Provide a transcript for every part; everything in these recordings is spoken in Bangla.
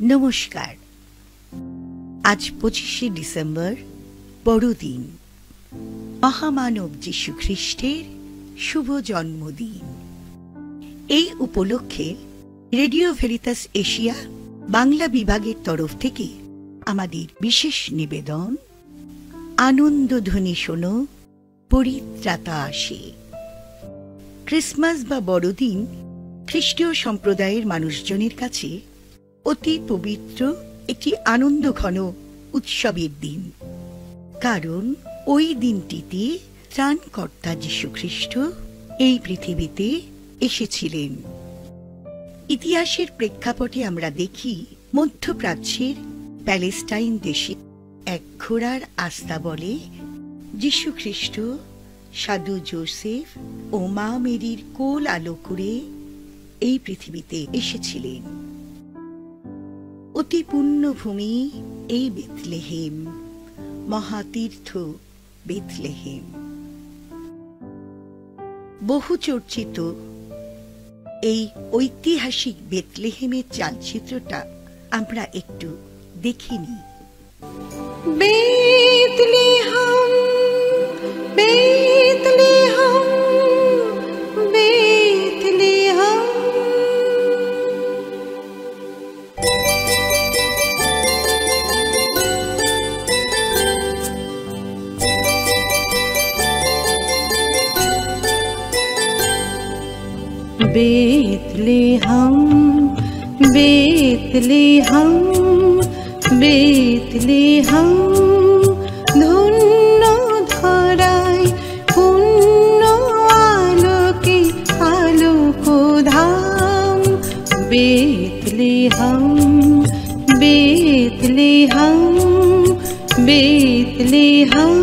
নমস্কার। আজ 25শে ডিসেম্বর, বড়দিন, মহামানব যীশু খ্রিস্টের শুভ জন্মদিন। এই উপলক্ষে রেডিও ভেরিতাস এশিয়া বাংলা বিভাগের তরফ থেকে আমাদের বিশেষ নিবেদন, আনন্দধ্বনি শোনো, পরিত্রাতা আসে। ক্রিসমাস বা বড়দিন খ্রিস্টীয় সম্প্রদায়ের মানুষজনের কাছে অতি পবিত্র একটি আনন্দঘন উৎসবের দিন, কারণ ওই দিনটিতে ত্রাণকর্তা যীশু খ্রিস্ট এই পৃথিবীতে এসেছিলেন। ইতিহাসের প্রেক্ষাপটে আমরা দেখি মধ্যপ্রাচ্যের প্যালেস্টাইন দেশে এক ঘোড়ার আস্তাবলে যীশু খ্রিস্ট সাধু যোসেফ ও মা মেরির কোল আলো করে এই পৃথিবীতে এসেছিলেন। অতি পুণ্যভূমি এই বেথলেহেম, মহাতীর্থ বেথলেহেম। বহু চর্চিত এই ঐতিহাসিক বেথলেহেমের চালচিত্রটা আমরা একটু দেখে নিই। Bethlehem, Bethlehem, Bethlehem. Bethlehem, Bethlehem, Bethlehem, ধন্য ধরায় পুণ্য আলোকে আলোকধাম। Bethlehem, Bethlehem, Bethlehem.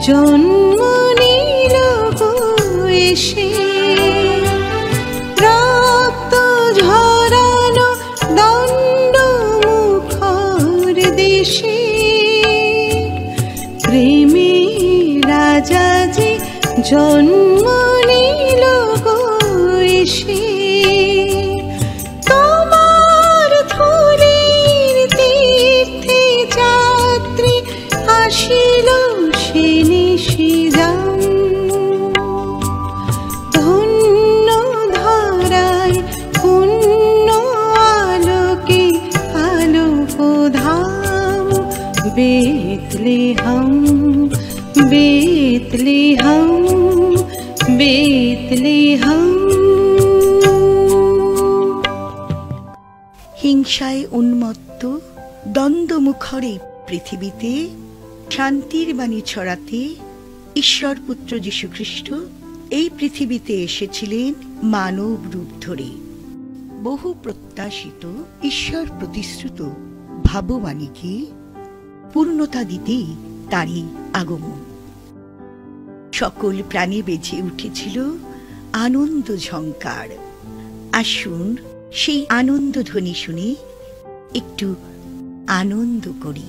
জন্ম নিল এসে, রক্ত ঝরানো দণ্ড মুখর দেশে। প্রেমী রাজাজি জন্ম নিল এসে, তোমার ধুলির তীর্থে যাত্রী আসিল ধন্য ধারায় পুণ্য আলোকে আলোকধাম। Bethlehem, Bethlehem, Bethlehem. হিংসায় উন্মত্ত দ্বন্দ্বমুখর এই পৃথিবীতে শান্তির বাণী ছড়াতে ঈশ্বর পুত্র যীশু খ্রিস্ট এই পৃথিবীতে এসেছিলেন মানব রূপ ধরে। বহু প্রত্যাশিত ঈশ্বর প্রতিশ্রুত ভাববাণীকে পূর্ণতা দিতেই তারই আগমন। সকল প্রাণে বেজে উঠেছিল আনন্দ ঝঙ্কার। আসুন সেই আনন্দ ধ্বনি শুনে একটু আনন্দ করি।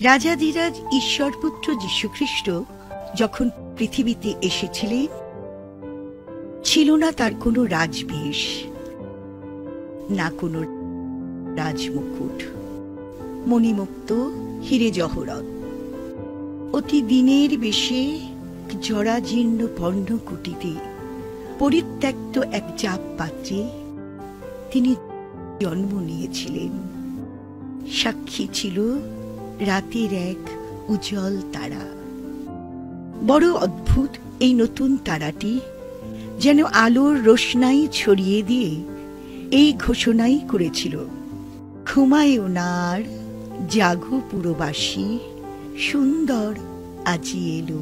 রাজাধিরাজ ঈশ্বরপুত্র যীশুখ্রিস্ট যখন পৃথিবীতে এসেছিলেন, ছিল না তার কোনো রাজবেশ, না কোনো রাজমুকুট, মণিমুক্ত, হীরে জহরত। অতি দিনের বেশে জরাজীর্ণ পর্ণকুটিতে পরিত্যক্ত এক চাপ পাত্রে তিনি জন্ম নিয়েছিলেন। সাক্ষী ছিল রাতের এক উজ্জ্বল তারা। বড় অদ্ভুত এই নতুন তারাটি যেন আলোর রোশনাই ছড়িয়ে দিয়ে এই ঘোষণাই করেছিল, ঘুমায়ও না আর, জাগো পুরবাসী, সুন্দর আজি এলো।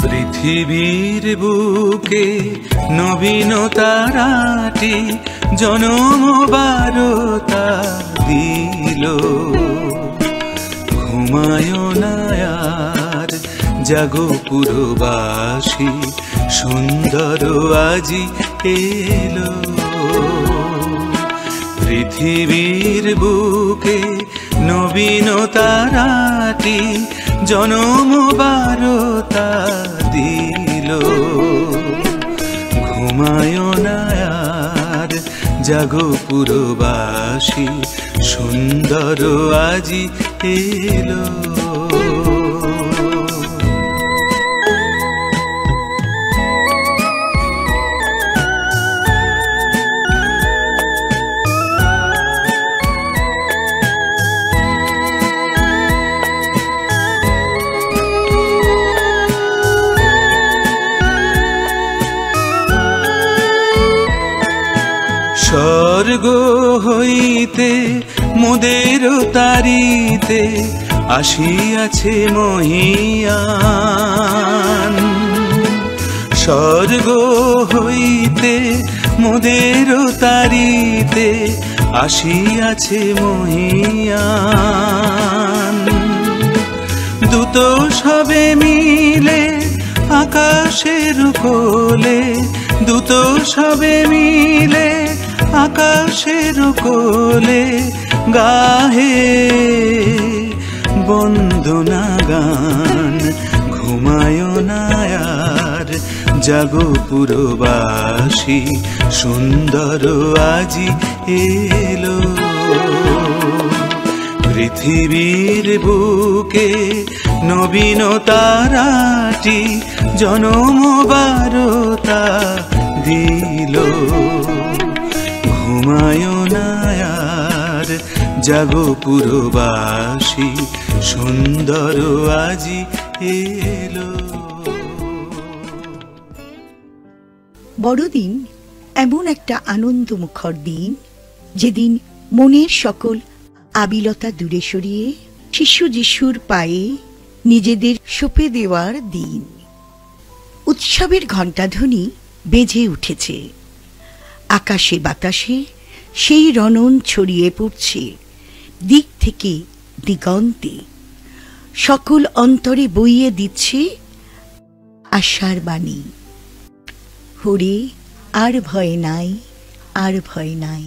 পৃথিবীর বুকে নবীন তারাটি জনম বারতা দিল। ঘুমায় না আর, জাগো পুরবাসী, সুন্দর আজি এলো। পৃথিবীর বুকে নবীন তারাটি জনম বারতা দিল। ঘুমায় না আর, জাগো পুরবাসী, সুন্দর আজি এলো। স্বর্গ হইতে মোদের তারিতে আসিয়াছে মহিয়ান। স্বর্গ হইতে মোদের তারিতে আসিয়াছে মহিয়ান। দূত সবে মিলে আকাশের কোলে, দূত সবে মিলে আকাশের কোলে গাহে বন্দনা গান। ঘুমায় না আর, জাগো পুরবাসী, সুন্দর আজি এলো। পৃথিবীর বুকে নবীন তারাটি জনম বারতা দিল। ঘুমায় না আর, জাগো পুরবাসী, সুন্দর আজি এলো। বড়দিন এমন একটা আনন্দমুখর দিন, যেদিন মনের সকল আবিলতা দূরে সরিয়ে শিশু যিশুর পায়ে নিজেদের সঁপে দেওয়ার দিন। উৎসবের ঘণ্টাধ্বনি বেজে উঠেছে। আকাশে বাতাসে সেই রণন ছড়িয়ে পড়ছে দিক থেকে দিগন্তে। সকল অন্তরে বইয়ে দিচ্ছে আশার বাণী, হরে আর ভয় নাই, আর ভয় নাই।